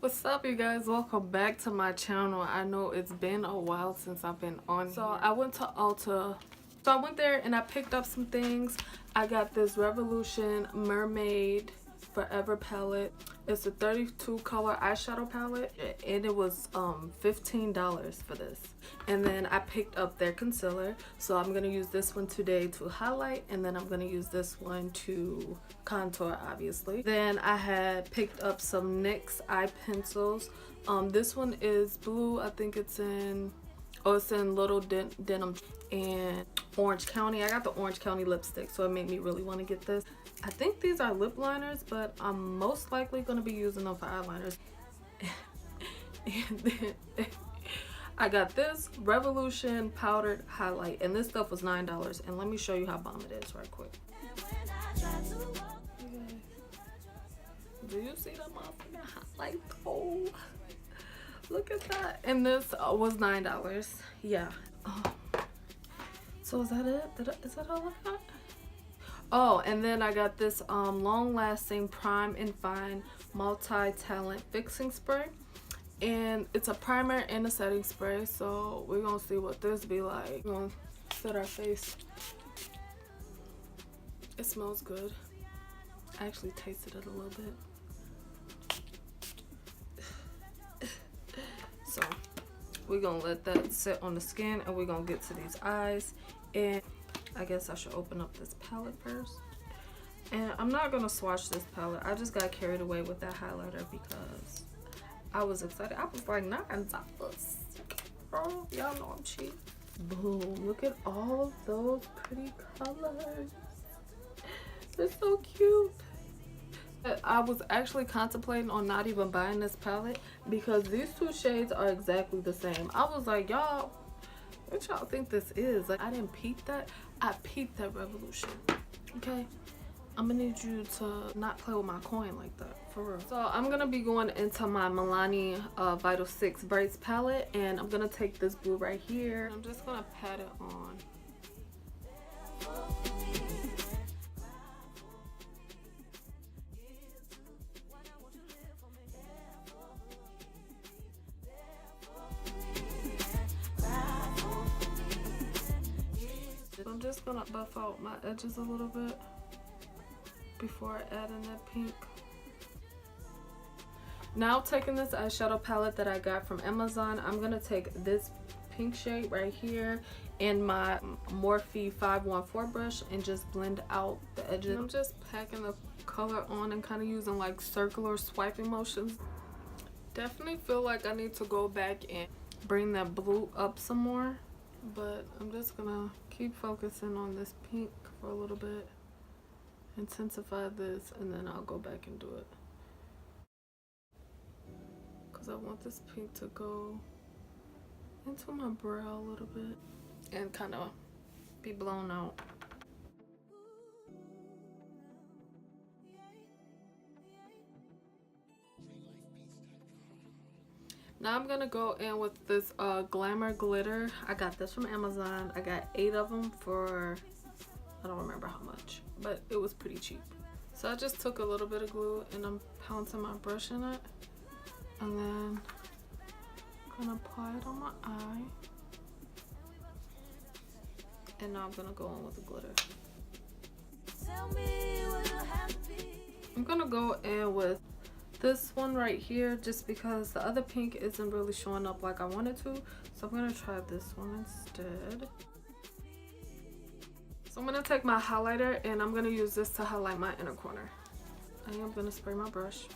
What's up, you guys? Welcome back to my channel. I know it's been a while since I've been on. So I went to Ulta. So I went there and I picked up some things. I got this Revolution Mermaid Forever palette. It's a 32 color eyeshadow palette and it was $15 for this. And then I picked up their concealer, so I'm gonna use this one today to highlight, and then I'm gonna use this one to contour, obviously. Then I had picked up some Nyx Eye Pencils. This one is blue. I think it's in Little Denim and Orange County. I got the Orange County lipstick, so it made me really want to get this. I think these are lip liners, but I'm most likely going to be using them for eyeliners. And then I got this Revolution powdered highlight, and this stuff was $9. And let me show you how bomb it is right quick. Do you see that motherfucking highlight though? Look at that. And this was $9. Yeah. So is that it? Is that all I got? Oh, and then I got this long-lasting Prime and Fine multi-talent fixing spray, and it's a primer and a setting spray. So we're gonna see what this be like. We're gonna set our face. It smells good. I actually tasted it a little bit. So we're gonna let that sit on the skin, and we're gonna get to these eyes. And I guess I should open up this palette first. And I'm not gonna swatch this palette. I just got carried away with that highlighter because I was excited. I was like, $9. Girl, y'all know I'm cheap. Boom, look at all of those pretty colors. They're so cute. I was actually contemplating on not even buying this palette because these two shades are exactly the same. I was like, y'all, what y'all think this is? Like, I didn't peep that. I peeped that Revolution. Okay, I'm gonna need you to not play with my coin like that, for real. So I'm gonna be going into my Milani Vital 6 Braids palette, and I'm gonna take this blue right here. I'm just gonna pat it on. I'm just gonna buff out my edges a little bit before I add in that pink. Now, taking this eyeshadow palette that I got from Amazon, I'm gonna take this pink shade right here and my Morphe 514 brush and just blend out the edges. I'm just packing the color on and kind of using like circular swiping motions. Definitely feel like I need to go back and bring that blue up some more, but I'm just gonna keep focusing on this pink for a little bit, intensify this, and then I'll go back and do it because I want this pink to go into my brow a little bit and kind of be blown out. Now I'm gonna go in with this Glamor Glitter. I got this from Amazon. I got 8 of them for, I don't remember how much, but it was pretty cheap. So I just took a little bit of glue and I'm pouncing my brush in it, and then I'm gonna apply it on my eye. And now I'm gonna go in with the glitter. I'm gonna go in with this one right here just because the other pink isn't really showing up like I wanted to, so I'm gonna try this one instead. So I'm gonna take my highlighter and I'm gonna use this to highlight my inner corner. I am gonna spray my brush.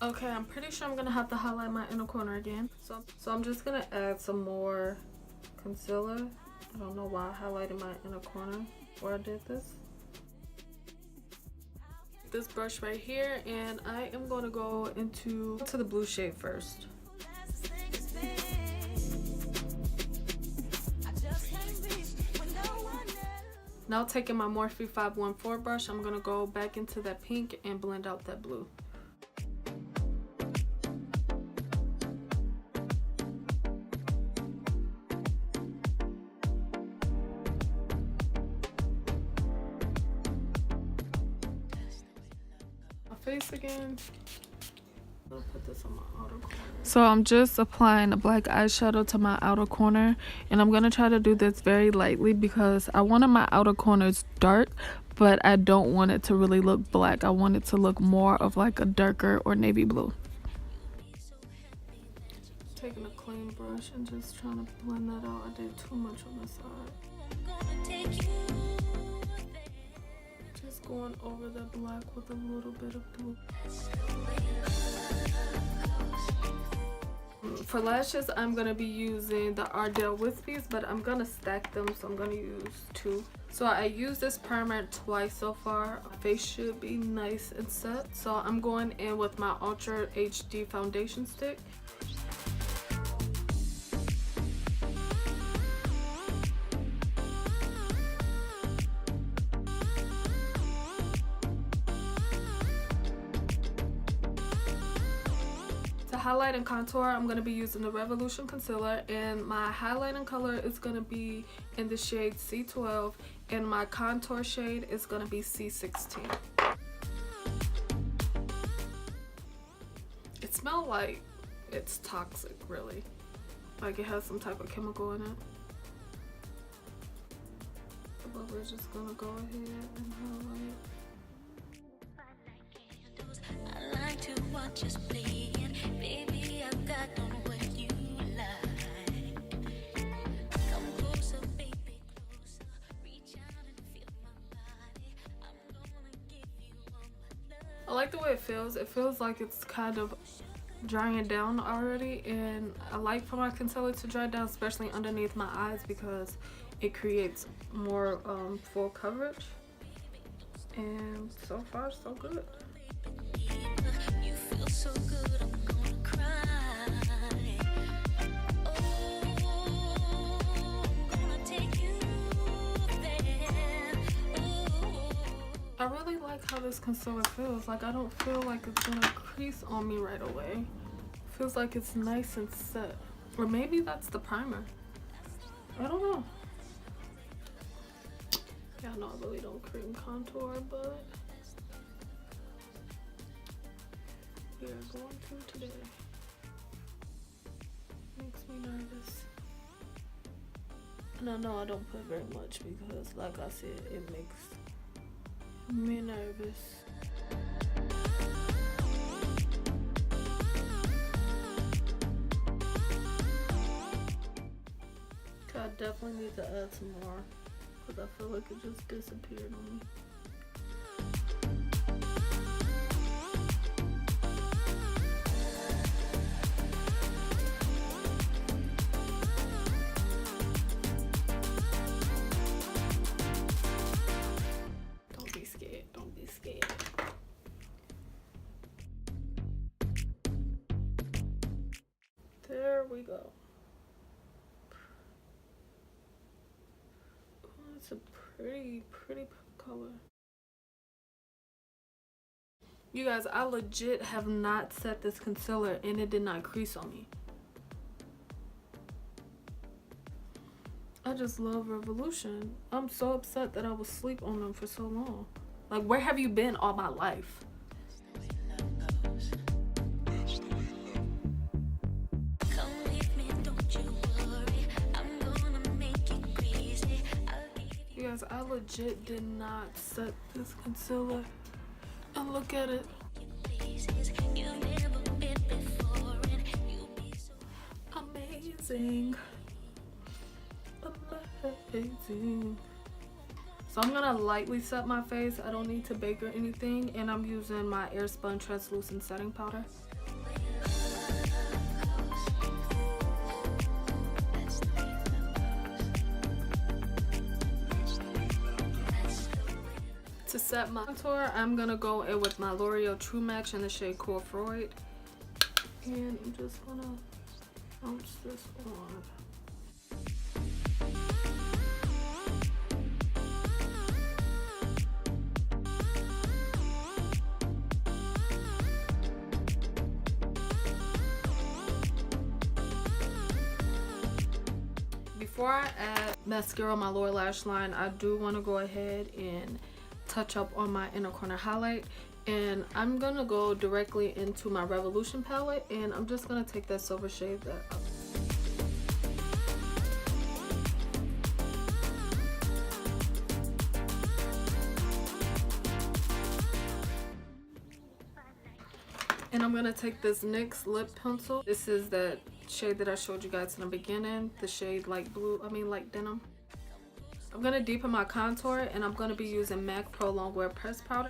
Okay, I'm pretty sure I'm gonna have to highlight my inner corner again. So I'm just gonna add some more concealer. I don't know why I highlighted my inner corner where I did this. This brush right here, and I am gonna go into the blue shade first. Now taking my Morphe 514 brush, I'm gonna go back into that pink and blend out that blue. face again. I'll put this on my outer corner. So I'm just applying a black eyeshadow to my outer corner, and I'm gonna try to do this very lightly because I wanted my outer corners dark, but I don't want it to really look black. I want it to look more of like a darker or navy blue. Taking a clean brush and just trying to blend that out. I did too much on this side. Just going over the black with a little bit of blue. For lashes, I'm going to be using the Ardell Wispies, but I'm going to stack them, so I'm going to use 2. So I used this primer twice so far. My face should be nice and set. So I'm going in with my Ultra HD foundation stick. To highlight and contour, I'm going to be using the Revolution concealer, and my highlighting color is going to be in the shade C12, and my contour shade is going to be C16. It smells like it's toxic, really. Like it has some type of chemical in it. But we're just going to go ahead and highlight. I like to watch us play. Baby, I've got on what you like. Come closer, baby, closer. Reach out and feel my body. I'm gonna give you all my love. I like the way it feels. It feels like it's kind of drying down already, and I like for my concealer to dry down, especially underneath my eyes, because it creates more full coverage. And so far, so good. You feel so good, I'm gonna cry. Oh, I'm gonna take you there. Oh. I really like how this concealer feels. Like, I don't feel like it's gonna crease on me right away. It feels like it's nice and set. Or maybe that's the primer. I don't know. Yeah, no, I really don't cream contour, but we are going to today. Makes me nervous. And I know I don't put very much because, like I said, it makes me nervous. I definitely need to add some more because I feel like it just disappeared on me. Don't be scared. Don't be scared. There we go. It's a pretty color. You guys, I legit have not set this concealer and it did not crease on me. I just love Revolution. I'm so upset that I was asleep on them for so long. Like, where have you been all my life? I legit did not set this concealer, and look at it. Amazing. Amazing. So I'm gonna lightly set my face. I don't need to bake or anything, and I'm using my Airspun translucent setting powder. To set my contour, I'm gonna go in with my L'Oreal True Match in the shade Cool Freud, and I'm just gonna bounce this on. Before I add mascara on my lower lash line, I do want to go ahead and touch up on my inner corner highlight, And I'm gonna go directly into my Revolution palette, and I'm just gonna take that silver shade that up. And I'm gonna take this NYX lip pencil. This is that shade that I showed you guys in the beginning, the shade light blue, light denim. I'm gonna deepen my contour, and I'm gonna be using MAC Pro Longwear Pressed Powder.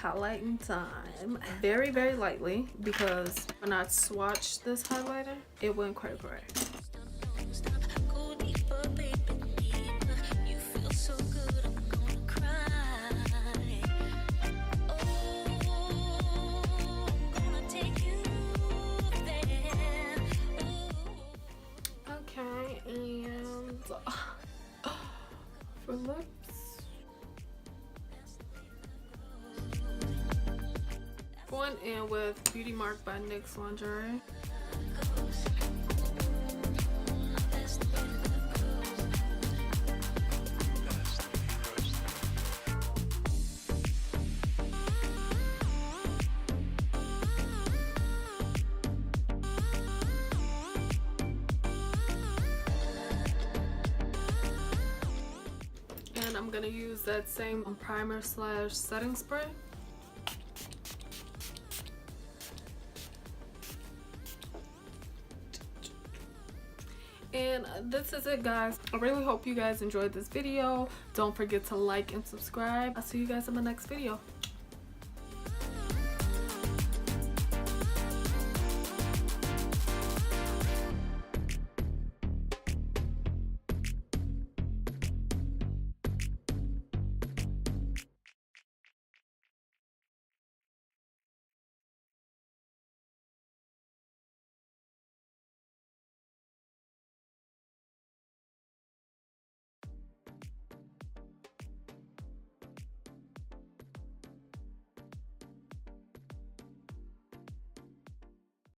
Highlighting time, very lightly, because when I swatched this highlighter, it went quite gray. Okay, and for lips, going in with Beauty Mark by NYX Lingerie. And I'm gonna use that same primer slash setting spray. And this is it, guys. I really hope you guys enjoyed this video. Don't forget to like and subscribe. I'll see you guys in my next video.